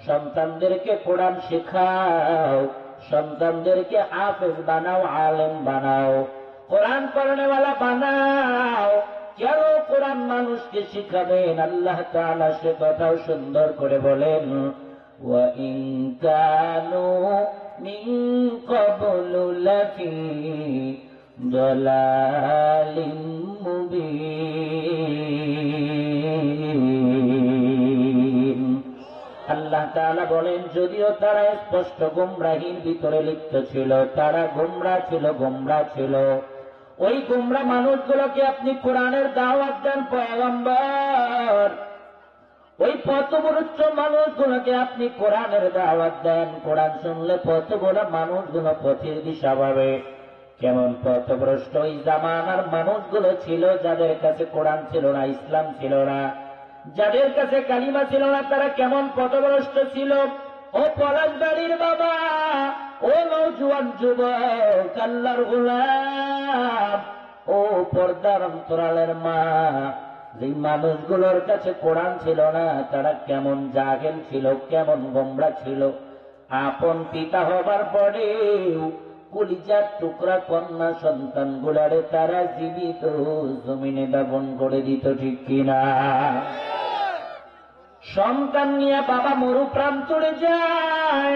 সন্তানদেরকে কোরআন শেখাও, সন্তানদেরকে হাফেজ বানাও, আলেম বানাও, কোরআন পড়নেওয়ালা বানাও। কেন কোরআন মানুষকে শিখাবেন? আল্লাহ তাআলা সে কথাও সুন্দর করে বলেন, ওয়া ইন কানু মিন ক্বাবলু লাফি দালালিন মুবিন। আল্লাহ তাআলা বলেন, যদিও তারা স্পষ্ট গোমরাহির ভিতরে লিপ্ত ছিল, তারা গোমরাহ ছিল, ওই গোমরাহ মানুষগুলোকে আপনি কোরআনের দাওয়াত দেন পয়গম্বর। ওই পথভ্রষ্ট মানুষগুলোকে আপনি কোরআনের দাওয়াত দেন। কোরআন শুনলে পথগুলো মানুষগুলো পথের দিশা পাবে। কেমন পথভ্রষ্ট ওই জামানার মানুষগুলো ছিল, যাদের কাছে কোরআন ছিল না, ইসলাম ছিল না, যাদের কাছে কালিমা ছিল না, তারা কেমন পথভ্রষ্ট ছিল। ও পলাশবাড়ির বাবা, ও নওজোয়ান যুবক, আল্লাহর গোলাম, ও পর্দার অন্তরালের মা, যে মানুষগুলোর কাছে কোরআন ছিল না, তারা কেমন জাহেল ছিল, কেমন গোমরা ছিল। আপন পিতা হবার পরেও কলিজার টুকরা কন্যা সন্তান গুলারে তারা জীবিত জমিনে দাফন করে দিত, ঠিক কিনা? সন্তান নিয়ে বাবা মরু প্রান্তরে যায়,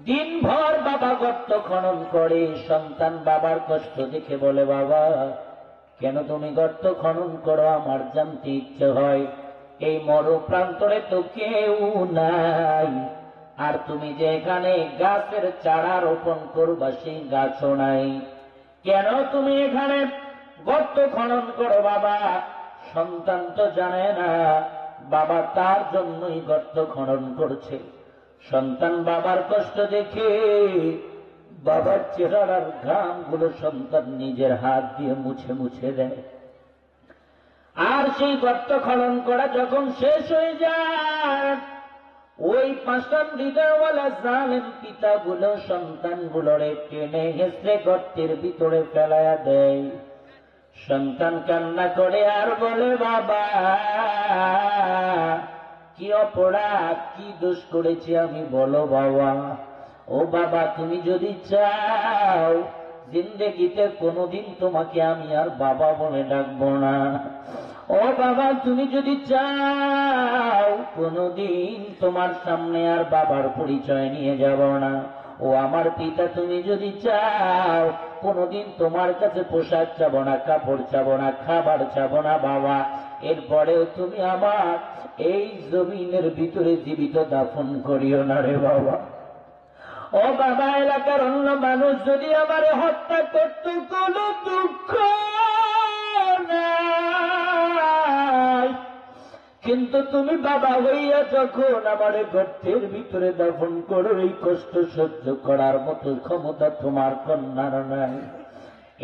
দিনভর বাবা গর্ত খনন করে। সন্তান বাবার কষ্ট দেখে বলে, বাবা কেন তুমি গর্ত খনন করো? আমার জানতে ইচ্ছে হয়, এই মরু প্রান্তরে তো কেউ নাই, আর তুমি যে এখানে গাছের চারা রোপণ করবা সেই গাছও নাই, কেন তুমি এখানে গর্ত খনন করো? বাবা সন্তান তো জানে না বাবা তার জন্যই গর্ত খনন করছে। সন্তান বাবার কষ্ট দেখে বাবার চেহারার ঘামগুলো সন্তান নিজের হাত দিয়ে মুছে মুছে দেয়। আর সেই গর্ত খনন করা যখন শেষ হয়ে যায়, ওই পাষাণ হৃদয়ওয়ালা জালেম পিতাগুলো সন্তানগুলোরে টেনে হেঁচড়ে গর্তের ভিতরে ফেলাইয়া দেয়। সন্তান কান্না করে আর বলে, বাবা কি অপরাধ, কি দোষ করেছি আমি, বলো বাবা। ও বাবা, তুমি যদি চাও জিন্দেগিতে কোনোদিন তোমাকে আমি আর বাবা বলে ডাকবো না। ও বাবা, তুমি যদি চাও কোনোদিন তোমার সামনে আর বাবার পরিচয় নিয়ে যাব না। ও আমার পিতা, তুমি যদি চাও কোনোদিন তোমার কাছে পোশাক চাবো না, কাপড় চাবো না, খাবার চাবো না বাবা, এরপরেও তুমি আমার এই জমিনের ভিতরে জীবিত দাফন করিও না রে বাবা। ও বাবা, এলাকার অন্য মানুষ যদি আমার হত্যা করত, কোনো দুঃখ নাই, কিন্তু তুমি বাবা হইয়া যখন আমার গর্তের ভিতরে দাফন করো, এই কষ্ট সহ্য করার মতো ক্ষমতা তোমার কন্যার নাই।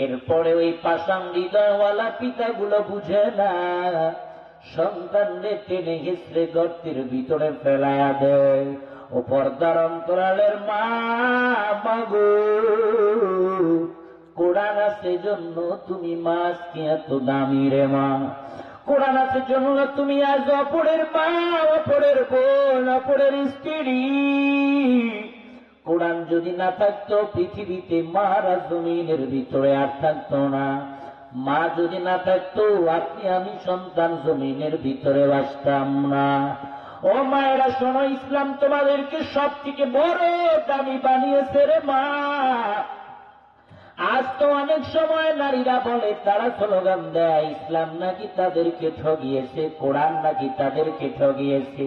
এরপরে ওই পাষাণ হৃদয়ওয়ালা পিতাগুলো বুঝে না, সন্তানরে টেনে হেঁচড়ে গর্তের ভিতরে ফেলাইয়া দেয়। ও পর্দার অন্তরালের মা, মাগো কোরআন আছে জন্য তুমি মা আজকে এত দামি রে মা। কোরআন আছে জন্য তুমি আজ অপরের মা, অপরের বোন, অপরের স্ত্রী। কোরআন যদি না থাকতো পৃথিবীতে মারা জমিনের ভিতরে আর থাকতো না। মা যদি না থাকতো আপনি আমি সন্তান জমিনের ভিতরে বাসতাম না। ও মায়েরা শোনো, ইসলাম তোমাদেরকে সব থেকে বড় দামি বানিয়েছে রে মা। আজ তো অনেক সময় নারীরা বলে, তারা স্লোগান দেয় ইসলাম নাকি তাদেরকে ঠগিয়েছে, কোরআন নাকি তাদেরকে ঠগিয়েছে।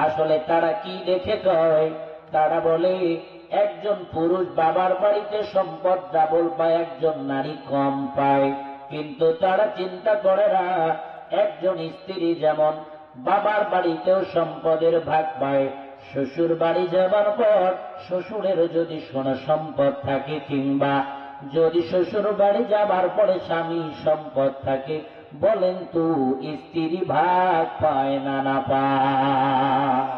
আসলে তারা কি দেখে কয়? তারা বলে একজন পুরুষ বাবার বাড়িতে সম্পদ ডাবল পায়, একজন নারী কম পায়। কিন্তু তারা চিন্তা করে না, একজন স্ত্রী যেমন বাবার বাড়িতেও সম্পদের ভাগ পায়, শ্বশুর বাড়ি যাবার পর শ্বশুরের যদি সোনা সম্পদ থাকে, কিংবা যদি শ্বশুর বাড়ি যাবার পরে স্বামী সম্পদ থাকে, বলেন তো স্ত্রী ভাগ পায় না না পায়?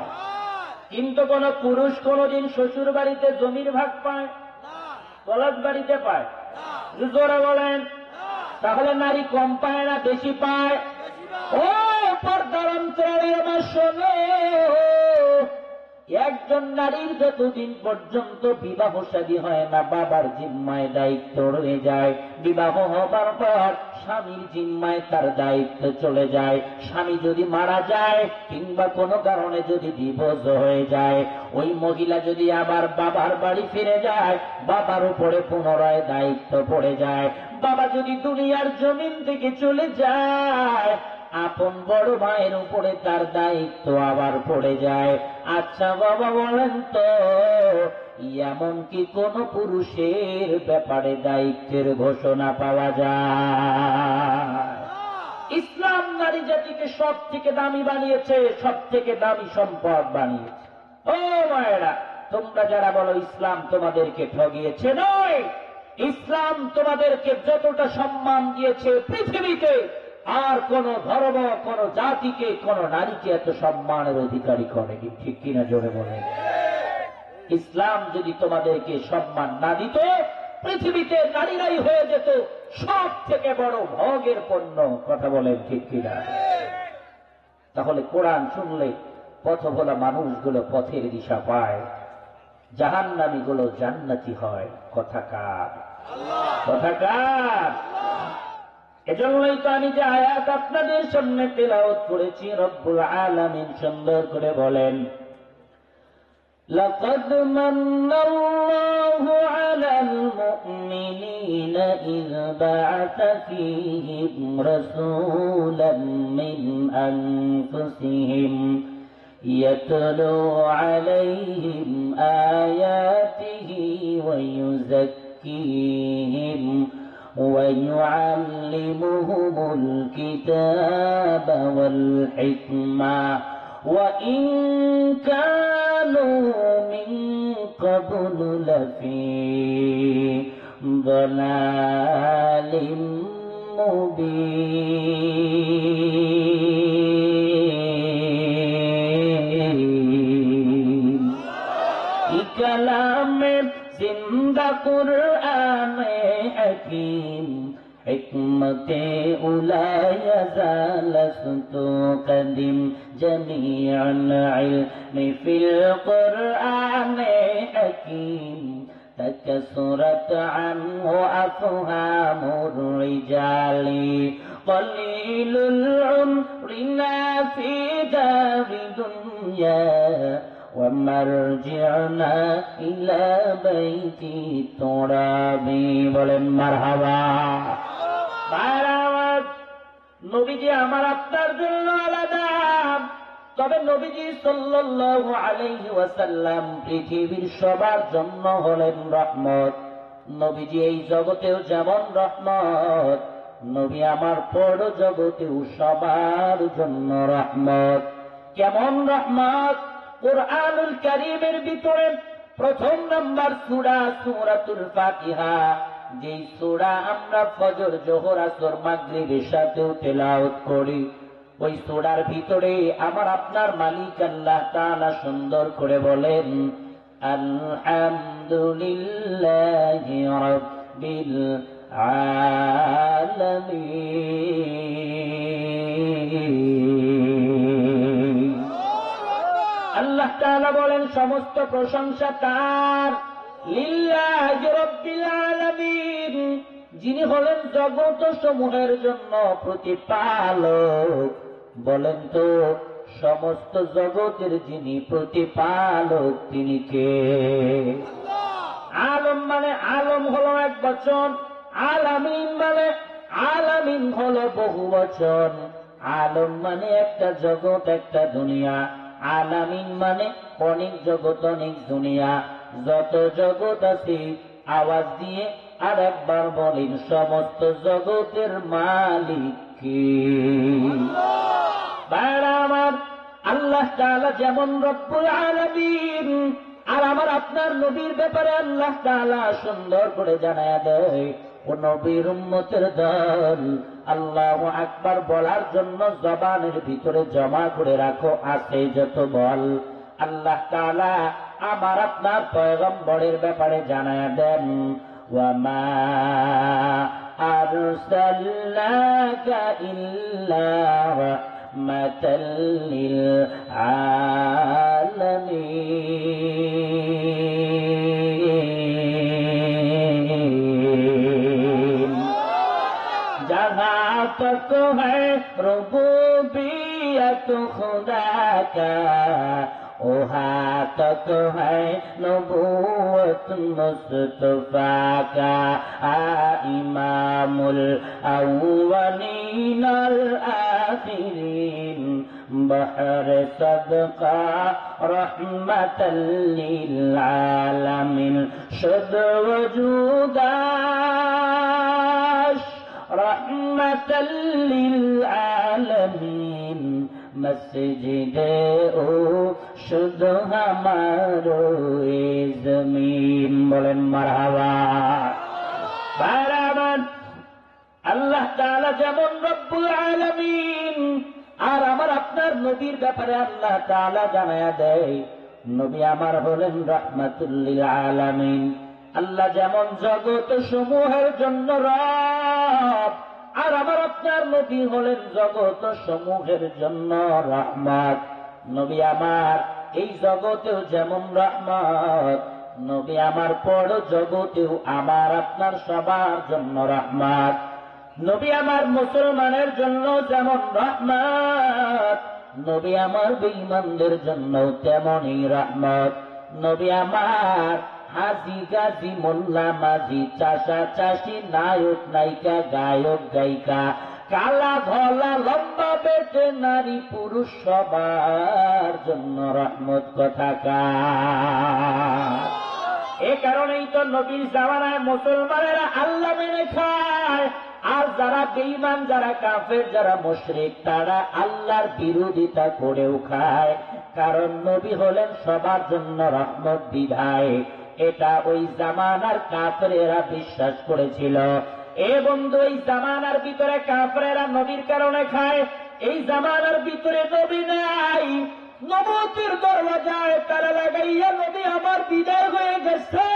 কিন্তু কোন পুরুষ কোনদিন শ্বশুর বাড়িতে জমির ভাগ পায়? গলদ বাড়িতে পায়? জোরে বলেন। তাহলে নারী কম পায় না বেশি পায়? ও পর্দার অন্তরালের মা শোনো, একজন নারীর যতদিন পর্যন্ত বিবাহ শাদী হয় না বাবার জিম্মায় দায়িত্ব রয়ে যায়, বিবাহ হবার পর স্বামীর জিম্মায় তার দায়িত্ব চলে যায়। স্বামী যদি মারা যায় কিংবা কোনো কারণে যদি ডিভোর্স হয়ে যায়, ওই মহিলা যদি আবার বাবার বাড়ি ফিরে যায় বাবার উপরে পুনরায় দায়িত্ব পড়ে যায়। বাবা যদি দুনিয়ার জমিন থেকে চলে যায় আপন বড় ভাইয়ের উপরে তার দায়িত্ব আবার পড়ে যায়। আচ্ছা বাবা বলেন তো, এমন কি কোন পুরুষের ব্যাপারে দায়িত্বের ঘোষণা পাওয়া যায়? ইসলাম নারী জাতিকে সব থেকে দামি বানিয়েছে, সব থেকে দামি সম্পদ বানিয়েছে। ও মায়েরা, তোমরা যারা বলো ইসলাম তোমাদেরকে ঠগিয়েছে, নয়, ইসলাম তোমাদেরকে যতটা সম্মান দিয়েছে পৃথিবীতে আর কোন ধর্ম, কোন জাতিকে, কোন নারীকে এত সম্মানের অধিকারী করেনি। ঠিক কিনা জোরে বলে? ইসলাম যদি তোমাদেরকে সম্মান না দিত পৃথিবীতে নারীরাই হয়ে যেত সব থেকে বড় ভোগের পণ্য। কথা বলেন ঠিক কিনা? তাহলে কোরআন শুনলে পথভোলা মানুষগুলো পথের দিশা পায়, জাহান্নামীগুলো জান্নাতি হয়। কথা কার? কথা কার? এজন্যই তো আমি যে আয়াত আপনাদের সামনে তেলাওয়াত করেছি, রব্বুল আলামিন সুন্দর করে বলেন, لقد من الله على المؤمنين إذ بعث فيهم رسولا من أنفسهم يتلو عليهم آياته ويزكيهم ويعلمهم الكتاب والحكمة وإن كانوا من قبل لفي ضلال مبين। كلام زندہ قرآن حکیم حکمت اولا یزالست قدیم جمیع العلم فی القرآن حکیم تکثرت عنه افہام الرجال قلیل العمر فی دار دنیا ومرجعنا إلى بيت التراب বলেন মারহাবা। নবীজি আমার আপনার জন্য আলাদা, তবে নবীজি সাল্লাল্লাহু আলাইহি ওয়াসাল্লাম পৃথিবীর সবার জন্য হলেন রহমত। নবীজি এই জগতেও যেমন রহমত, নবী আমার পর জগতেও সবার জন্য রহমত। কেমন রহমত? কুরআনুল কারীমের ভিতরে প্রথম নাম্বার সূরা সূরাতুল ফাতিহা, যেই সূরা আমরা ফজর, যোহর, আসর, মাগরিবের সাথেও তেলাওয়াত করি, ওই সূরার ভিতরে আমার আপনার মালিক আল্লাহ তাআলা সুন্দর করে বলেন, আলহামদুলিল্লাহি রাব্বিল আলামিন। আল্লাহ তাআলা বলেন সমস্ত প্রশংসা তার, লিল্লাহি রাব্বিল আলামিন, যিনি হলেন জগৎ সমূহের জন্য প্রতিপালক। বলেন তো সমস্ত জগতের যিনি প্রতিপালক তিনি কে? আলম মানে আলম হলো এক বচন, আলামিন মানে আলামিন হলো বহু বচন। আলম মানে একটা জগৎ, একটা দুনিয়া, আলামিন মানে অনেক জগৎ, অনেক দুনিয়া। যত জগৎ আছে আওয়াজ দিয়ে আর একবার বলেন সমস্ত জগতের মালিক কে? আমার আল্লাহ তাআলা যেমন রব্বুল আলামিন, আর আমার আপনার নবীর ব্যাপারে আল্লাহ তাআলা সুন্দর করে জানায়া দেয়, ও নবীর উম্মতের দল, আল্লাহু আকবার বলার জন্য জবানের ভিতরে জমা করে রাখো আছে যত বল। আল্লাহ তাআলা আমার আপনার পয়গম্বরের ব্যাপারে জানায়া দেন, ওয়া মা আরসালনাকা ইল্লা রাহমাতাল লিল আলামিন। तक है रुबूबियत खुदा का, वहाँ तक है नबूवत मुस्तफा का। इमामुल अव्वलीन अल आखिरीन बहर सदका रहमतल लिल आलमीन। शुद वजूदाश रहमतल लिल आलमीन। मस्जिदे ओ शुद्ध हमारो ए जमीन। बोलेन মারহাবা। বারাবার আল্লাহ তাআলা যেমন রব্বুল আলামিন, আর আমার আপনার নবীর ব্যাপারে আল্লাহ তাআলা জানায়া দেয় নবী আমার হলেন রাহমাতুল লিল আলামিন। আল্লাহ যেমন জগৎ সমূহের জন্য রব, আর আমার আপনার নবী হলেন জগৎ সমূহের জন্য রহমত। নবী আমার এই জগতেও যেমন রহমত, নবী আমার পর জগতেও আমার আপনার সবার জন্য রহমত। নবী আমার মুসলমানের জন্য যেমন রহমত, নবী আমার বেঈমানদের জন্য তেমনই রহমত। নবী আমার হাজি গাজী মোল্লা মাঝি চাষা চাষি নায়ক নায়িকা গায়ক গায়িকা কালা ধলা লম্বা বেটে নারী পুরুষ সবার জন্য রহমত কথাকার। এ কারণেই তো নবীর জামানায় মুসলমানেরা আল্লাহ মেনে খায়, আর যারা বেঈমান, যারা কাফের, যারা মুশরিক, তারা আল্লাহর বিরোধিতা করেও খায়। কারণ নবী হলেন সবার জন্য রহমত বিধায়। এটা ওই জামানার কাফেরেরা বিশ্বাস করেছিল। এ বন্ধু, এই জামানার ভিতরে কাফেরেরা নবীর কারণে খায়। এই জামানার ভিতরে নবী নাই, নবুয়তের দরওয়াজায় তালা লাগাইয়া নবী আমার বিদায় হয়ে গেছে।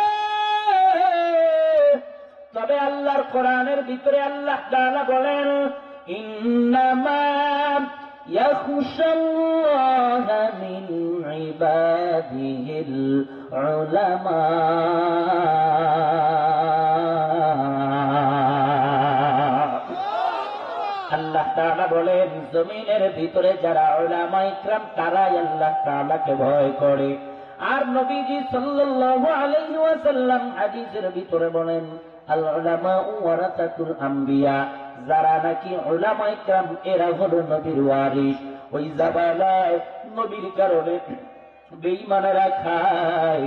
তবে আল্লাহর কোরআনের ভিতরে আল্লাহ তাআলা বলেন ইন্নামা ইয়াখশাল্লাহা মিন ইবাদিহিল উলামা। আল্লাহ তাআলা বলেন জমিনের ভিতরে যারা উলামা ইকরাম তারাই আল্লাহ তাআলাকে ভয় করে। আর নবীজি সাল্লাল্লাহু আলাইহি ওয়াসাল্লাম হাদিসের ভিতরে বলেন আল উলামা ওয়ারাসাতুল আম্বিয়া, যারা নাকি উলামা ইকরাম এরা হলো নবীর ওয়ারিস। ওই জামানায় নবীর কারণে বেঈমানেরা খায়।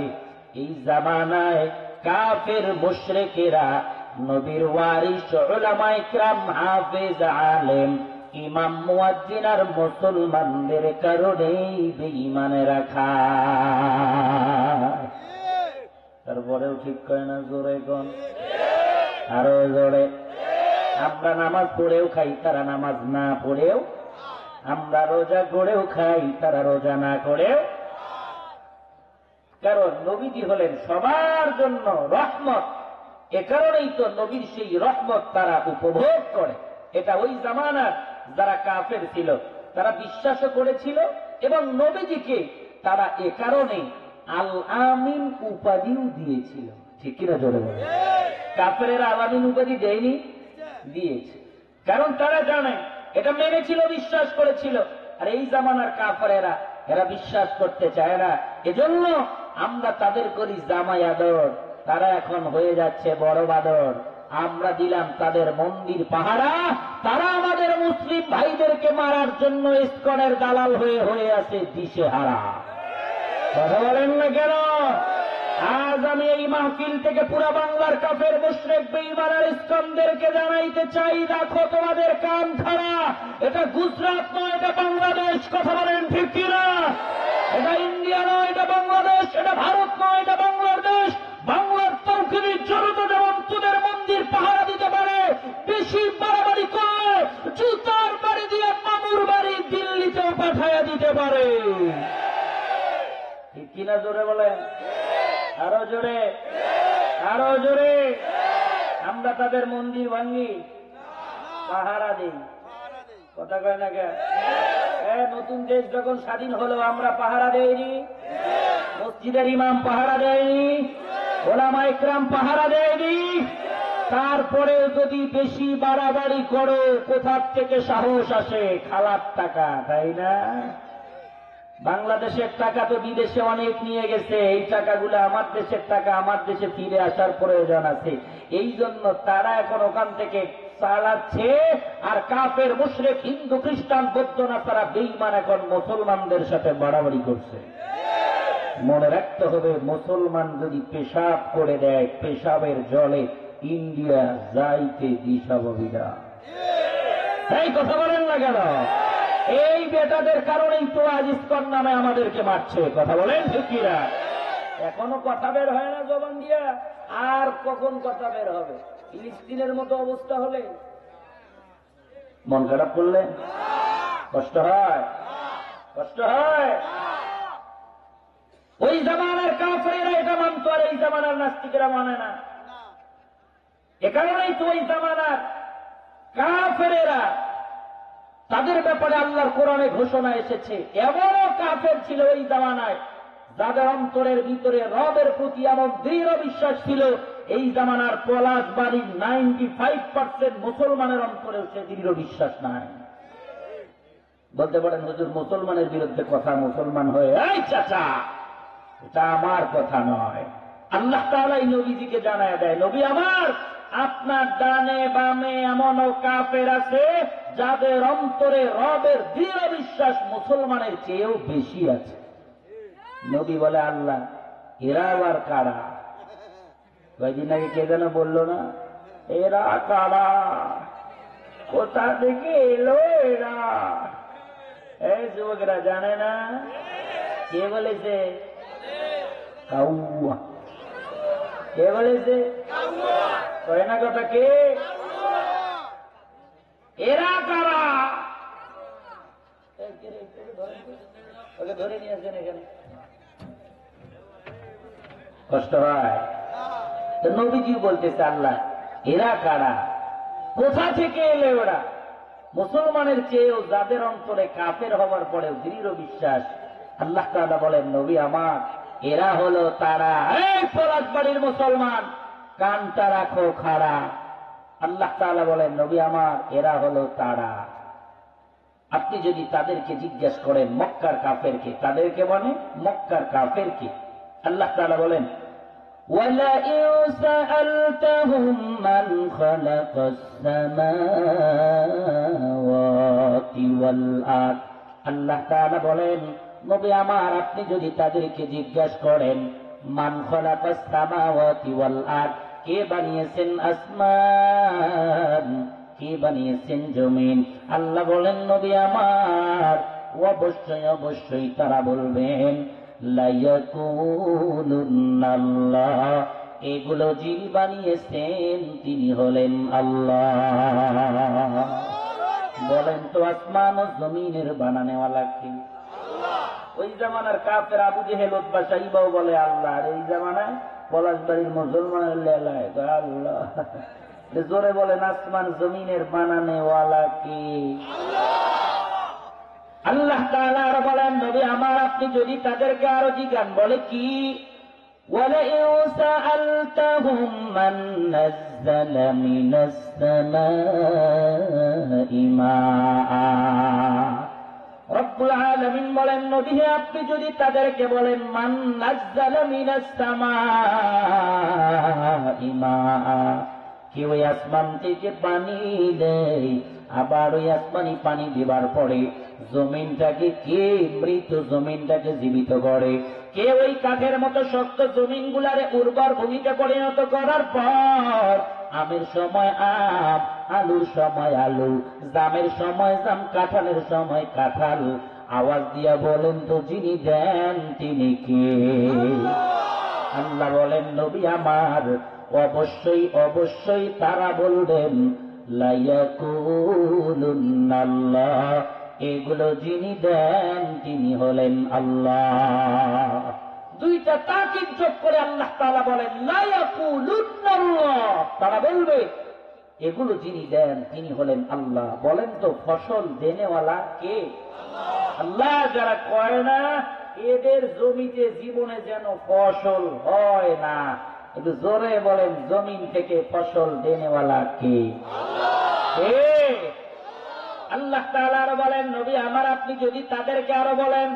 এই জামানায় কাফের মুশরিকেরা নবীর ওয়ারিস উলামা ইকরাম হাফেজ আলেম ইমাম মুয়াজ্জিন আর মুসলমানদের কারণেই বেঈমানেরা খায়। তারপরেও ঠিক কয় না, জোরে কোন আরো জোরে। আমরা নামাজ পড়েও খাই, তারা নামাজ না পড়েও। আমরা রোজা করেও খাই, তারা রোজা না করেও। কারণ নবীজি হলেন সবার জন্য রহমত। এ কারণেই তো নবীর সেই রহমত তারা উপভোগ করে। এটা ওই জামানার যারা কাফের ছিল তারা বিশ্বাসও করেছিল, এবং নবীজিকে তারা এ কারণে আল আমিন উপাধিও দিয়েছিল। ঠিক কিনা জোরে বলে? কাফেরেরা আল আমিন উপাধি দেয়নি, দিয়েছে। কারণ তারা জানে, এটা মেনেছিল, বিশ্বাস করেছিল। আর এই জামানার কাফেরেরা এরা বিশ্বাস করতে চায় না। এজন্য আমরা তাদের করি জামাই আদর, তারা এখন হয়ে যাচ্ছে বড় বাদর। আমরা দিলাম তাদের মন্দির পাহারা, তারা আমাদের মুসলিম ভাইদেরকে মারার জন্য ইসকনের দালাল হয়ে হয়ে আছে দিশেহারা। কথা বলেন না কেন? আজ আমি এই মাহফিল থেকে পুরা বাংলার কাফের মুশরিক বেঈমান আর ইসকনদেরকে জানাইতে চাই, রাখো তোমাদের কান খাড়া। এটা গুজরাট নয়, এটা বাংলাদেশ। কথা বলেন ঠিক কিনা? এটা ইন্ডিয়া নয়, এটা বাংলাদেশ। এটা ভারত নয়, এটা বাংলাদেশ। বাংলার তৌহিদি জনতা যেমন তোদের মন্দির পাহারা দিতে পারে, বেশি বাড়াবাড়ি করলে জুতার বাড়ি দিয়ে মামুর বাড়ি দিল্লিতেও পাঠাইয়া দিতে পারে। ঠিক কিনা জোরে বলেন? আরো জোরে, আরো জোরে। আমরা তাদের মন্দির ভাঙ্গি, পাহারা দিই। কথা কয় না কে? নতুন দেশ যখন স্বাধীন হলো আমরা পাহারা দেয়নি? মসজিদের ইমাম পাহারা দেয়নি? ওলামা ইকরাম পাহারা দেয়নি? তারপরেও যদি বেশি বাড়াবাড়ি করো, কোথার থেকে সাহস আসে? খালার টাকা, তাই না? বাংলাদেশের টাকা তো বিদেশে অনেক নিয়ে গেছে, এই টাকাগুলো আমার দেশের টাকা, আমার দেশে ফিরে আসার প্রয়োজন আছে। এই জন্য তারা এখন ওখান থেকে চালাচ্ছে, আর কাফের মুশরিক হিন্দু খ্রিস্টান বৌদ্ধ নাসারা বেঈমান এখন মুসলমানদের সাথে বাড়াবাড়ি করছে। মনে রাখতে হবে, মুসলমান যদি পেশাব করে দেয়, পেশাবের জলে ইন্ডিয়া যাইতে দিশা পাবি না। এই কথা বলেন না কেন? এই বেটাদের কারণেই তো আজ ইসকন নামে আমাদেরকে মারছে। কথা বলেন ঠিক কিনা? এখনো কথা বের হয় না জবান দিয়া, আর কখন কথা বের হবে? ফিলিস্তিনের মতো অবস্থা হলে মন খারাপ করলে কষ্ট হয়, কষ্ট হয়। ওই জামানার কাফেররা এটা মানত, আর এই জামানার নাস্তিকেরা মানে না। এ কারণেই তো ওই জামানার কাফেরেরা, তাদের ব্যাপারে আল্লাহর কোরআনে ঘোষণা এসেছে, এমনও কাফের ছিল ওই জামানায় যাদের অন্তরের ভিতরে রবের প্রতি এমন দৃঢ় বিশ্বাস ছিল, এই জামানার পলাশবাড়ির 95% মুসলমানের অন্তরেও সে দৃঢ় বিশ্বাস নাই। বলতে পারেন, হুজুর মুসলমানের বিরুদ্ধে কথা, মুসলমান হয়ে এই চাচা, এটা আমার কথা নয়। আল্লাহ তাআলা এই নবীজিকে জানায় দেয়, নবী আমার, আপনার ডানে বামে এমনও কাফের আছে যাদের অন্তরে রবের দৃঢ় বিশ্বাস মুসলমানের চেয়েও বেশি আছে। নবী বলে, আল্লাহ, এরা আবার কারা? কয়েকদিন আগে কে যেন বললো না, এরা কারা, কোথা থেকে এলো এরা? এই যুবকরা জানে না? কে বলেছে? কাউয়া। কে বলেছে? কয় না কথা, কে? এরা কারা? ওকে ধরে নিয়ে আসেন এখানে। কষ্ট হয় তো। নবীজি বলতেছে, আল্লাহ, এরা কারা, কোথা থেকে এলে ওরা? মুসলমানের চেয়েও যাদের অন্তরে কাফের হওয়ার পরেও দৃঢ় বিশ্বাস। আল্লাহ তাআলা বলেন, নবী আমার, এরা হলো তারা। এই পলাশবাড়ির মুসলমান, কানটা রাখো খাড়া। আল্লাহ তাআলা বলেন, নবী আমার, এরা হলো তারা। আপনি যদি তাদেরকে জিজ্ঞেস করেন, মক্কার কাফেরকে, তাদেরকে মানে মক্কার কাফেরকে, আল্লাহ তাআলা বলেন, وَلَئِن سَأَلْتَهُم مَّنْ خَلَقَ السَّمَاوَاتِ وَالْأَرْضَ। আল্লাহ তাআলা বলেন, নবী আমার, আপনি যদি তাদেরকে জিজ্ঞাসা করেন, মান খালাকাস সামাওয়াতি ওয়াল আরদ, কে বানিয়েছেন আসমান, কে বানিয়েছেন জমিন? আল্লাহ বলেন, নবী আমার, অবশ্যই অবশ্যই তারা বলবেন, লায়াকুলুন্নাল্লাহ, এগুলো যিনি বানিয়েছেন তিনি হলেন আল্লাহ। বলেন তো, আসমান ও জমিনের বানানেওয়ালা কে? ওই জামানার কাফের আবু জেহেল, উতবা, সাইবাও বলে আল্লাহ, আর এই জামানায় পলাশবাড়ির মুসলমানের লেলায় আল্লাহ। জোরে বলেন, আসমান জমিনের বানানেওয়ালা কে? আল্লাহ তাআলা আর বলেন, নবী আমার, আপনি যদি তাদেরকে আরো জিজ্ঞান, বলে কি? وَلَئِن سَأَلْتَهُم مَّن نَّزَّلَ مِنَ السَّمَاءِ مَاءً। রব্বুল আলামিন বলেন, নবী হে, আপনি যদি তাদেরকে বলেন, মান নাজ্জালা মিনাস সামাই মাআ, কে ওই আসমান থেকে পানি দেয়, আবার ওই আসমানি পানি দেবার পরে জমিনটাকে কে, মৃত জমিনটাকে জীবিত করে? কে ওই কাঠের মতো শক্ত জমিনগুলারে উর্বর ভূমিতে পরিণত করার পর আমের সময় আম, আলুর সময় আলু, জামের সময় জাম, কাঁঠালের সময় কাঁঠাল? আওয়াজ দিয়া বলেন তো, যিনি দেন তিনি কে? আল্লাহ বলেন, নবী আমার, অবশ্যই অবশ্যই তারা বলবেন, লায়াকুলুন্নাল্লাহ, এগুলো যিনি দেন তিনি হলেন আল্লাহ। দুইটা তাকিদ যোগ করে আল্লাহ তাআলা বলেন, লায়াকুলুন্নাল্লাহ, তারা বলবে, এগুলো যিনি দেন তিনি হলেন আল্লাহ। বলেন তো, ফসল দেনেওয়ালা কে? আল্লাহ। যারা কয় না এদের জমিতে জীবনে যেন ফসল হয় না, একটু জোরে বলেন, জমিন থেকে ফসল দেনেওয়ালা কে? আল্লাহ তাআলা আরো বলেন, নবী আমার আপনি যদি তাদেরকে আরো বলেন,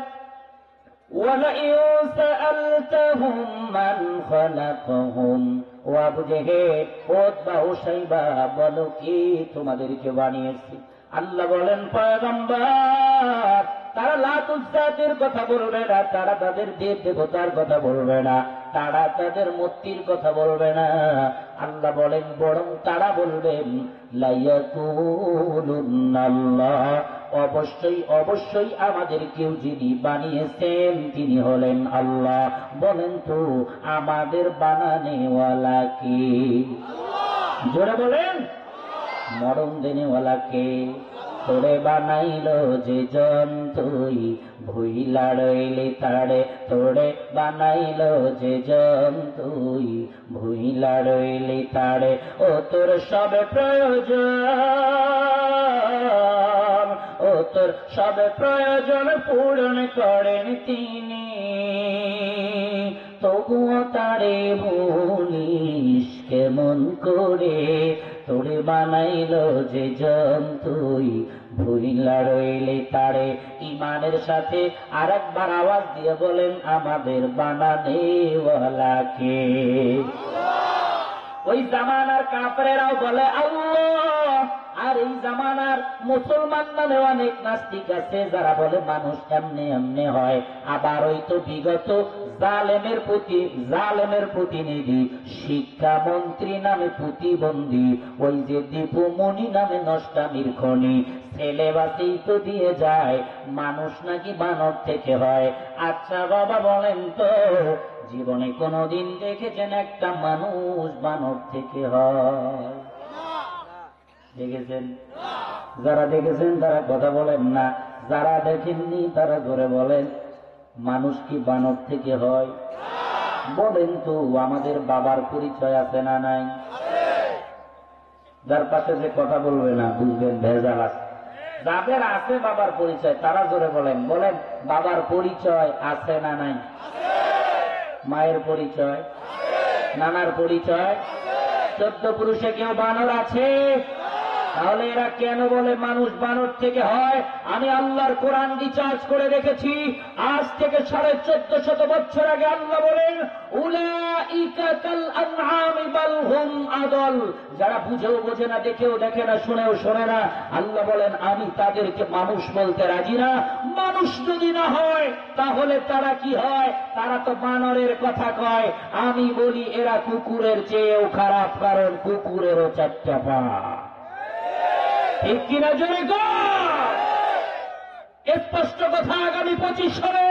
وَلَئِن سَأَلْتَهُمْ مَنْ خَلَقَهُمْ ও আবু জেহেল, উতবা ও শাইবা, বলো কি তোমাদেরকে বানিয়েছে? আল্লাহ বলেন, পয়গম্বর, তারা লাত উজ্জাতের কথা বলবে না, তারা তাদের দেব দেবতার কথা বলবে না, তারা তাদের মূর্তির কথা বলবে না। আল্লাহ বলেন, বরং তারা বলবেন লায়াকুলুন্নাল্লাহ, অবশ্যই অবশ্যই আমাদের কেউ যিনি বানিয়েছেন তিনি হলেন আল্লাহ। বলেন তো আমাদের বানানেওয়ালা কে? জোরে বলেন, মরণ দেনেওয়ালা কে? তোরে বানাইল যে জন্তুই ভুইলা রইলি তারে, তোরে বানাইল যে জন্তুই ভুইলা রইলি তারে, ও তোর সবে প্রয়োজন, ও তোর সবে প্রয়োজন পূরণ করেন তিনি, তবুও তারে ভুলিস কেমন করে? তোরে বানাইল যে জন্তুই ভুইলা রইলি তারে। ইমানের সাথে আরেকবার আওয়াজ দিয়ে বলেন, আমাদের বানানেওয়ালা কে? ওই জামানার কাফেরেরাও বলে আল্লাহ, আর এই জামানার মুসলমান নামে অনেক নাস্তিক আছে যারা বলে মানুষ এমনি এমনি হয়। আবার ওই তো বিগত জালেমের প্রতিনিধি শিক্ষামন্ত্রী নামে প্রতিবন্ধী, ওই যে দীপুমণি নামে নষ্টামির খনি, ছেলেবাসেই তো দিয়ে যায় মানুষ নাকি বানর থেকে হয়। আচ্ছা বাবা বলেন তো, জীবনে কোনদিন দেখেছেন একটা মানুষ বানর থেকে হয়? দেখেছেন? যারা দেখেছেন তারা কথা বলেন না, যারা দেখেননি তারা জোরে বলেন, মানুষ কি বানর থেকে হয়? বলেন তো আমাদের বাবার পরিচয় আছে না নাই? যার পাশে যে কথা বলবে না বুঝবেন ভেজাল আছে। যাদের আছে বাবার পরিচয় তারা জোরে বলেন, বলেন বাবার পরিচয় আছে না নাই? মায়ের পরিচয়, নানার পরিচয়, 14 পুরুষে কেউ বানর আছে? তাহলে এরা কেন বলে মানুষ বানর থেকে হয়? আমি আল্লাহর কোরআন রিচার্জ করে রেখেছি, আজ থেকে 1450 বছর আগে আল্লাহ বলেন, উলাইকা কাল আনআমি বাল হুম আদল। যারা বুঝেও বোঝে না, দেখেও দেখে না, শুনেও শোনে না, আল্লাহ বলেন আমি তাদেরকে মানুষ বলতে রাজি না। মানুষ যদি না হয় তাহলে তারা কি হয়? তারা তো বানরের কথা কয়। আমি বলি এরা কুকুরের চেয়েও খারাপ, কারণ কুকুরেরও 4টা পা। ঠিক কিনা জোরে গো? স্পষ্ট কথা, আগামী 25 সালে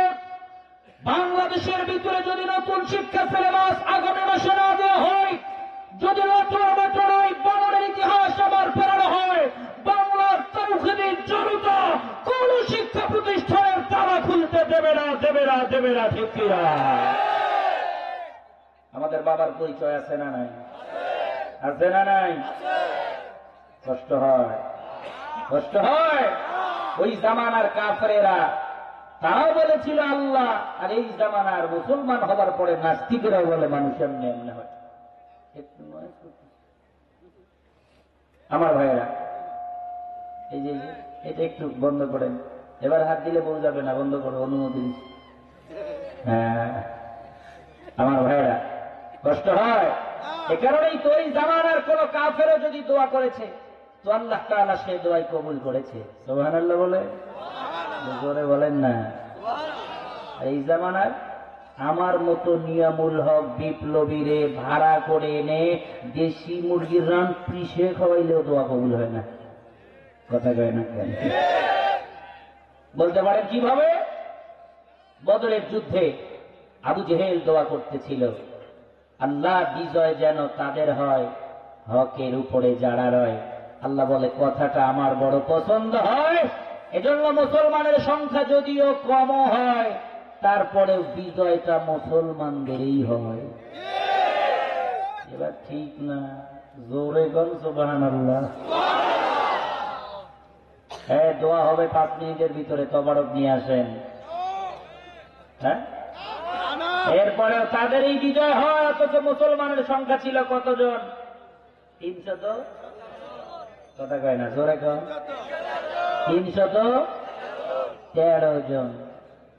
বাংলাদেশের ভিতরে যদি নতুন শিক্ষা সিলেবাস আগামী মাসে না দেওয়া হয়, যদি বানরের ইতিহাস আবার ফেরানো হয়, বাংলার তৌহিদি জনতা কোন শিক্ষা প্রতিষ্ঠানের তালা খুলতে দেবে না, দেবে না, দেবে না। ঠিক কিনা? আমাদের বাবার পরিচয় আছে না নাই? আছে না নাই? কষ্ট হয়, কষ্ট হয়। ওই জামানার কাফেরেরা তারাও বলেছিল আল্লাহ, আর এই জামানার মুসলমান হবার পরে নাস্তিকেরাও বলে মানুষ এমনি এমনি হয়। আমার ভাইয়েরা, এই যে এটা একটু বন্ধ করেন, এবার হাত দিলে বউ যাবে না, বন্ধ করো, অনুমতি দিচ্ছি। হ্যাঁ আমার ভাইয়েরা, কষ্ট হয়। এ কারণেই তো এই জামানার কোন কাফেরও যদি দোয়া করেছে তো আল্লাহ তাআলা সেই দোয়াই কবুল করেছে। সুবহানাল্লাহ বলে জোরে বলেন না। এই জামানার আমার মতো নিয়ামুল হক বিপ্লবীরে ভাড়া করে এনে দেশি মুরগির রান পিষে খাওয়াইলেও দোয়া কবুল হয় না। কথা কয় না কেন? বলতে পারেন কিভাবে? বদরের যুদ্ধে আবু জেহেল দোয়া করতেছিল, আল্লাহ বিজয় যেন তাদের হয়, হকের উপরে যারা রয়। আল্লাহ বলে কথাটা আমার বড় পছন্দ হয়, এজন্য মুসলমানের সংখ্যা যদিও কম হয় তারপরেও বিজয়টা মুসলমানদেরই হয়। এবার ঠিক না? জোরে বল সুবহানাল্লাহ। হ্যাঁ, দোয়া হবে 5 মিনিটের ভিতরে। তবারক নিয়ে আসেন। হ্যাঁ এরপরে তাদের এই বিজয় হয়, অথচ মুসলমানের সংখ্যা ছিল কতজন? 300 তো কথা কয় না, জোরে কয় 313 জন।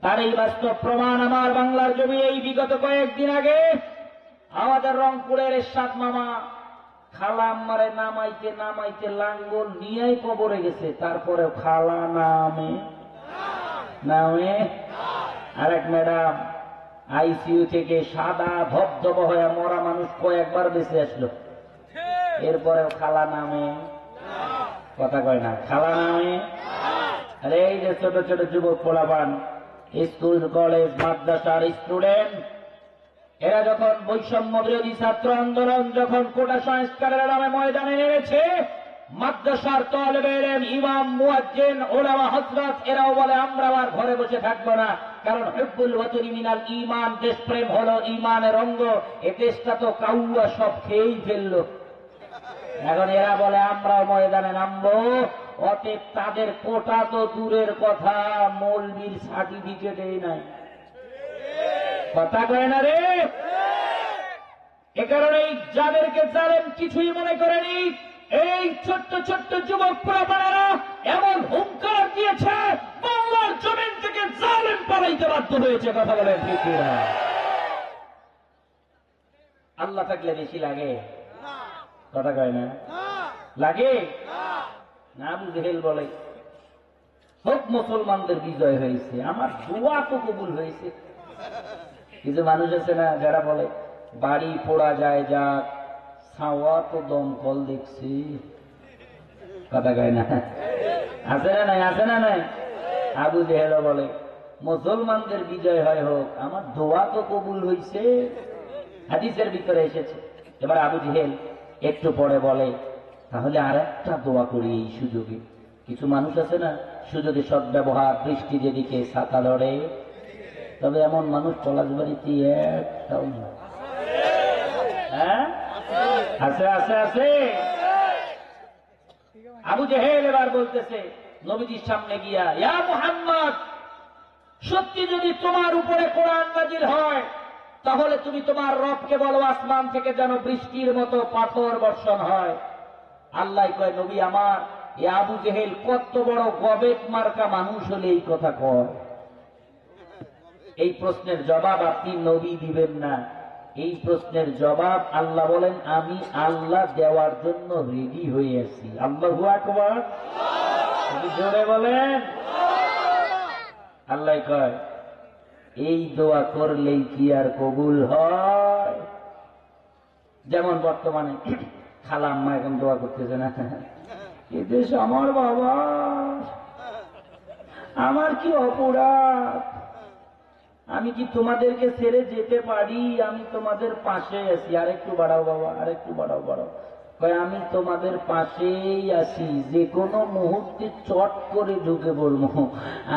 তার এই বাস্তব প্রমাণ আমার বাংলার জমি এই বিগত কয়েকদিন আগে আমাদের রংপুরের এরশাদ মামা খালা আম্মারে নামাইতে নামাইতে লাঙ্গল নিয়েই কবরে গেছে, তারপরে খালা নামে আরেক ম্যাডাম আইসিইউ থেকে সাদা ধবধব হয়ে মরা মানুষ কয়েকবার বেঁচে আসলো, এরপরেও খালা নামে কথা কয় না, খালা নামে। আরে এই যে ছোট ছোট যুবক পোলাপান, স্কুল কলেজ মাদ্রাসার স্টুডেন্ট, এরা যখন বৈষম্য বিরোধী ছাত্র আন্দোলন, যখন কোটা সংস্কারের নামে ময়দানে নেমেছে, মাদ্রাসার তালেবে ইলম, ইমাম, মুয়াজ্জিন, উলামা, হযরত এরাও বলে আমরা আর ঘরে বসে থাকবো না, কারণ হুব্বুল ওয়াতনি মিনাল ঈমান, দেশপ্রেম হলো ঈমানের অঙ্গ। এ দেশটা তো কাউয়া সব খেয়েই ফেললো, এখন এরা বলে আমরাও ময়দানে নামবো। অতএব তাদের কোটা তো দূরের কথা, মৌলবীর সার্টিফিকেটই নাই, কথা কয় না রে। এ কারণেই যাদেরকে জালেম কিছুই মনে করেনি, এই ছোট্ট ছোট্ট যুবক পোলাপানেরা এমন হুঙ্কার দিয়েছে, বাংলার জমিন থেকে জালেম পালাইতে বাধ্য হয়েছে, কথা বলেন ঠিক না? আল্লাহ থাকলে বেশি লাগে, কথা কয় না লাগে না। আবু জেহেল বলে সব মুসলমানদের বিজয় হয়েছে, আমার দোয়া তো কবুল হয়েছে। কিছু মানুষ আছে না যারা বলে বাড়ি পোড়া যায় যাক, ছাওয়া তো দমকল দেখছি, কথা কয় না, আছে না নাই, আছে না নাই। আবু জেহেল বলে মুসলমানদের বিজয় হয় হোক, আমার দোয়া তো কবুল হয়েছে, হাদিসের ভিতরে এসেছে। এবার আবু জেহেল একটু পরে বলে তাহলে আর একটা দোয়া করি এই সুযোগে। কিছু মানুষ আছে না সুযোগে সদ্ব্যবহার, বৃষ্টি যেদিকে ছাতা ধরে, তবে এমন মানুষ পলাশবাড়িতে একটাও না। হ্যাঁ আছে আছে আছে। আবু জেহেল এবার বলতেছে নবীজির সামনে গিয়া, ইয়া মুহাম্মদ, সত্যি যদি তোমার উপরে কোরআন নাজিল হয়, তাহলে তুমি তোমার রবকে বলো আসমান থেকে যেন বৃষ্টির মতো পাথর বর্ষণ হয়। আল্লাহ কয় নবী আমার, এ আবু জেহেল কত বড় গবেট মার্কা মানুষ হলে এই কথা কয়? এই প্রশ্নের জবাব আপনি নবী দিবেন না, এই প্রশ্নের জবাব আল্লাহ বলেন আমি আল্লাহ দেওয়ার জন্য রেডি হয়ে আছি। আল্লাহু আকবার, জোরে বলেন। আল্লাহ কয় এই দোয়া করলেই কি আর কবুল হয়? যেমন বর্তমানে খালা আম্মা এখন দোয়া করতেছে না, এ দেশ আমার বাবা, আমার কি অপরাধ, আমি কি তোমাদেরকে ছেড়ে যেতে পারি? আমি তোমাদের পাশে আছি, আরেকটু বাড়াও বাবা, আরেকটু বাড়াও বাড়াও। কয় আমি তোমাদের পাশেই আছি, যে কোনো মুহূর্তে চট করে ঢুকে বলবো।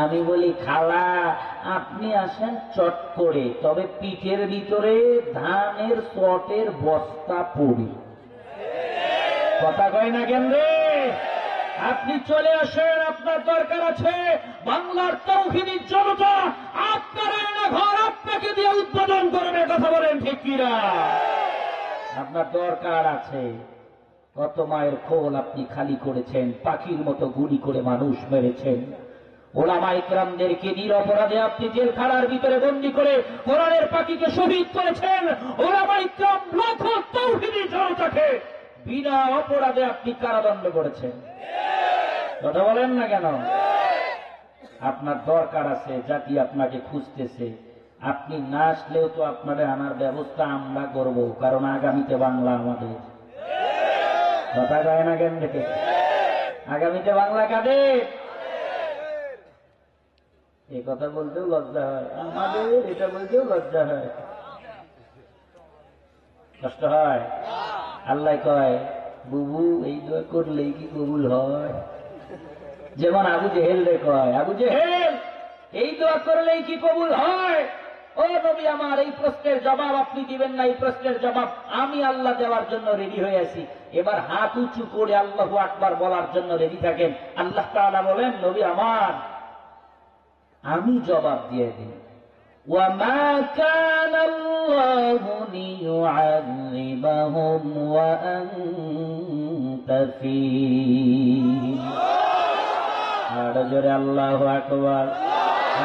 আমি বলি খালা আপনি আসেন চট করে, তবে পিঠের ভিতরে ধানের চটের বস্তা পড়ি, কথা কয় না কেন রে? আপনি চলে আসেন, আপনার দরকার আছে। বাংলার তৌহিদি জনতা আপনার আয়না ঘর আপনাকে দিয়ে উদ্বোধন করবে, কথা বলেন ঠিক কিনা? আপনার দরকার আছে। কত মায়ের খোল আপনি খালি করেছেন, পাখির মতো গুলি করে মানুষ মেরেছেন, ওলামা ইকরামদেরকে নিরপরাধে আপনি জেলখানার ভিতরে বন্দী করে কোরআনের পাখিকে শহীদ করেছেন, ওলামা ইকরাম লক্ষ তৌহিদি জনতাকে বিনা অপরাধে আপনি কারাদণ্ড করেছেন, কথা বলেন না কেন? আপনার দরকার আছে, জাতি আপনাকে খুঁজতেছে। আপনি না আসলেও তো আপনাদের আনার ব্যবস্থা আমরা করব, কারণ আগামীতে বাংলা আমাদের, কথা কয় না কেন? দেখে আগামীতে বাংলা কাদের? এই কথা বলতেও লজ্জা হয় আমাদের, এটা বলতেও লজ্জা হয়, কষ্ট হয়। আল্লাহ কয় বুবু এই দোয়া করলেই কি কবুল হয়? যেমন আবু জেহেল রে কয়, আবু জেহেল এই দোয়া করলেই কি কবুল হয়? ও নবী আমার, এই প্রশ্নের জবাব আপনি দিবেন না, এই প্রশ্নের জবাব আমি আল্লাহ দেওয়ার জন্য রেডি হয়ে আছি। এবার হাত উঁচু করে আল্লাহু আকবার বলার জন্য রেডি থাকেন। আল্লাহ তাআলা বলেন নবী আমার, আমি জবাব দিয়ে দিই, ওয়া মা কানা ليعذبهم وأنت فيهم আর জোরে আল্লাহু আকবার।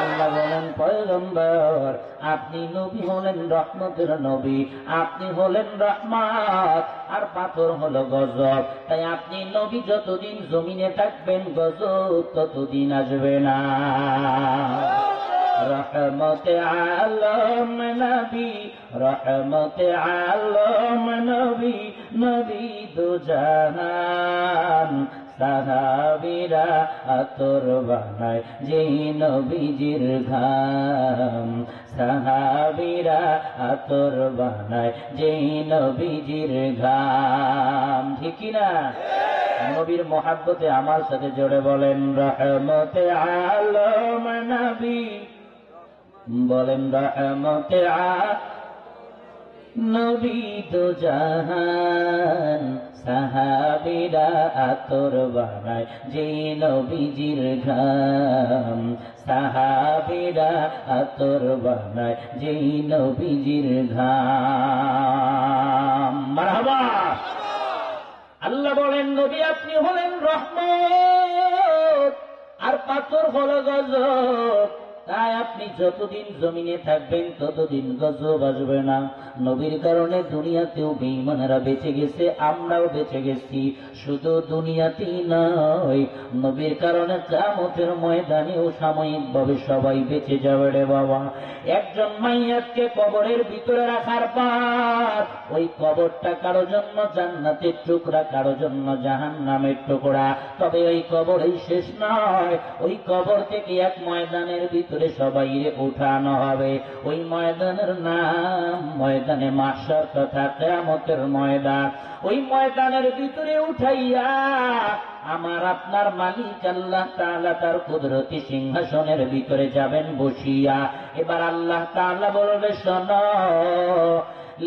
আল্লাহ বলেন পয়গম্বর আপনি নবী হলেন রহমতের নবী, আপনি হলেন রহমত, আর পাথর হলো গজব। তাই আপনি নবী যতদিন জমিনে থাকবেন গজব ততদিন আসবে না। রহমতে আলম নবী, রহমতে আলম নবী, নবী দু জাহান সাহাবীরা আতর বানায় যেই নবীজির ঘাম, সাহাবীরা আতর বানায় যেই নবীজির ঘাম। ঠিক না? নবীর মহাব্বতে আমার সাথে জোরে বলেন রহমতে আলম নবী, বলেন রহমতে নবী দু জাহান সাহাবীরা আতর বানায় যেই নবীজির ঘাম, সাহাবীরা আতর বানায় যেই নবীজির ঘাম। মারহাবা। আল্লাহ বলেন নবী আপনি হলেন রহমত আর পাথর হলো গজব। তাই আপনি যতদিন জমিনে থাকবেন ততদিন গজব আসবে না। নবীর কারণে দুনিয়াতেও বেঈমানেরা বেঁচে গেছে, আমরাও বেঁচে গেছি। শুধু দুনিয়াতেই নয়, নবীর কারণে কিয়ামতের ময়দানেও সাময়িকভাবে সবাই বেঁচে যাবে রে বাবা। একজন মাইয়াতকে কবরের ভিতরে রাখার পর ওই কবরটা কারো জন্য জান্নাতের টুকরা, কারো জন্য জাহান্নামের টুকরা। তবে ওই কবরই শেষ নয়, ওই কবর থেকে এক ময়দানের ভিতরে সবাই উঠানো হবে। ওই ময়দানের নাম ময়দানে মাহশর তথা কিয়ামতের ময়দান। ওই ময়দানের ভিতরে উঠাইয়া আমার আপনার মালিক আল্লাহ তাআলা তার কুদরতি সিংহাসনের ভিতরে যাবেন বসিয়া। এবার আল্লাহ তাআলা বলবে শোনো,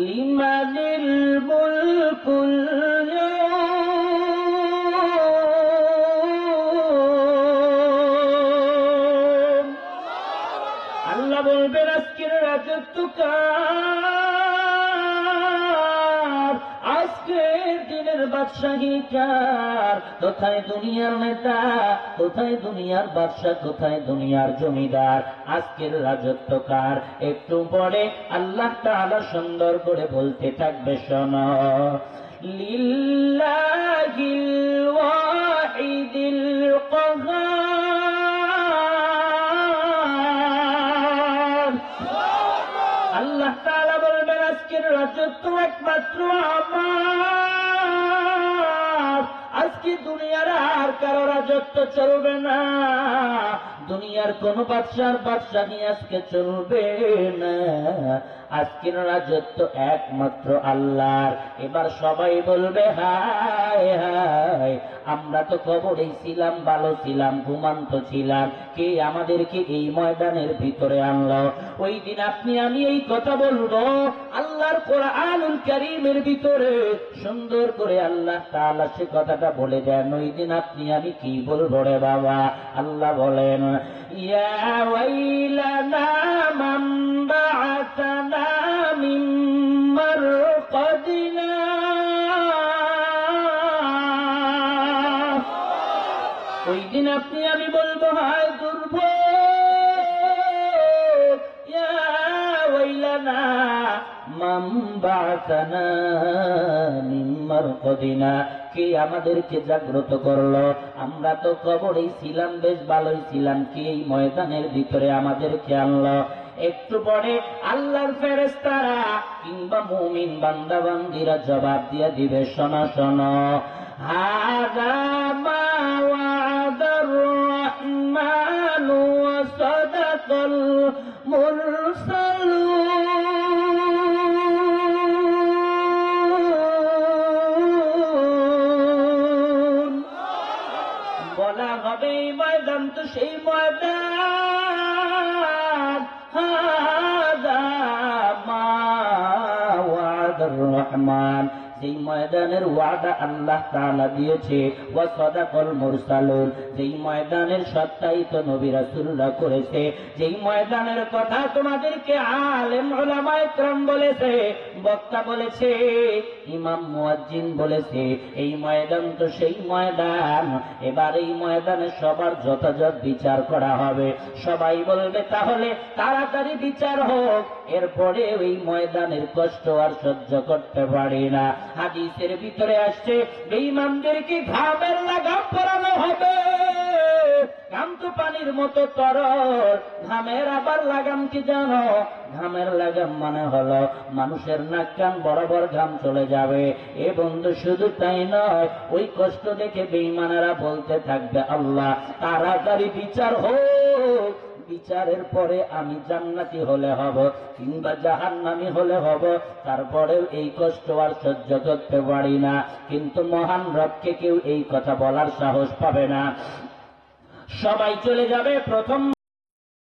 লিমানিল মুলকুল ইয়াউম, আল্লাহ বলবেন আজকের রাজত্ব কার, আজকের দিনের বাদশাহী কার। কোথায় দুনিয়ার নেতা, কোথায় দুনিয়ার বাদশা, কোথায় দুনিয়ার জমিদার, আজকের রাজত্ব কার। একটু পরে আল্লাহ তাআলা সুন্দর করে বলতে থাকবে শোনো, লিল্লাহিল ওয়াহিদিল কাহ্হার। আল্লাহ তাআলা বলবেন আজকের রাজত্ব একমাত্র আমার, আজকে দুনিয়ার আর কারো রাজত্ব চলবে না। দুনিয়ার কোন বাদশার বাদশাহী আজকে চলবে না, আজকের রাজত্ব একমাত্র আল্লাহর। এবার সবাই বলবে হায় হায়, আমরা তো কবরেই ছিলাম, ভালো ছিলাম, ঘুমান্ত ছিলাম, কে আমাদেরকে এই ময়দানের ভিতরে আনলো? ওই দিন আপনি আমি এই কথা বলবো। আল্লাহর কোরআনুল কারীমের ভিতরে সুন্দর করে আল্লাহ তাআলা সে কথাটা বলে দেন। ওই দিন আপনি আমি কি বলবো রে বাবা? আল্লাহ বলেন, ইয়া ওয়াইলানা মান বা'আসানা মিন মারকাদিনা। ওই দিন আপনি আমি বলবো হায় দুর্ভোগ, ইয়া ওয়াইলানা মান বা'আসানা মিন মারকাদিনা, কে আমাদেরকে জাগ্রত করলো? আমরা তো কবরেই ছিলাম, বেশ ভালোই ছিলাম, কে এই ময়দানের ভিতরে আমাদেরকে আনলো? একটু পরে আল্লাহর ফেরেশতারা কিংবা মুমিন বান্দা বান্দীরা জবাব দিয়ে দিবে, শোনো শোনো, হাযা মা ওয়া'দার রাহমানু ওয়া সাদাকাল মুরসালুন। বলা হবে এই ময়দান তো সেই ময়দান, হাযা মা ওয়া'দার রহমান, যেই ময়দানের ওয়াদা আল্লাহ তাআলা দিয়েছে, ওয়া সাদাকাল মুরসালুন, যেই ময়দানের সত্যায়িত নবী রাসূলরা করেছে, যেই ময়দানের কথা তোমাদেরকে আলেম উলামায়ে কেরাম বলেছে, বক্তা বলেছে, ইমাম মুয়াজ্জিন বলেছে, এই ময়দান তো সেই ময়দান। এবার এই ময়দানে সবার যথাযথ বিচার করা হবে। সবাই বলবে তাহলে তাড়াতাড়ি বিচার হোক, এরপরে এই ময়দানের কষ্ট আর সহ্য করতে পারি না। হাদিসের ভিতরে আসছে বেঈমানদেরকে ঘামের লাগাম পরানো হবে। ঘাম তো পানির মতো তরল, ঘামের আবার লাগাম কি জানো? ঘামের লাগাম মানে হলো মানুষের নাক কান বরাবর ঘাম চলে যাবে। এ বন্ধু শুধু তাই নয়, ওই কষ্ট দেখে বেঈমানেরা বলতে থাকবে, আল্লাহ তাড়াতাড়ি বিচার হোক, বিচারের পরে আমি জান্নাতি হলে হব কিংবা জাহান্নামী হলে হব, তারপরেও এই কষ্ট আর সহ্য করতে পারি না। কিন্তু মহান রবকে কেউ এই কথা বলার সাহস পাবে না। সবাই চলে যাবে। প্রথম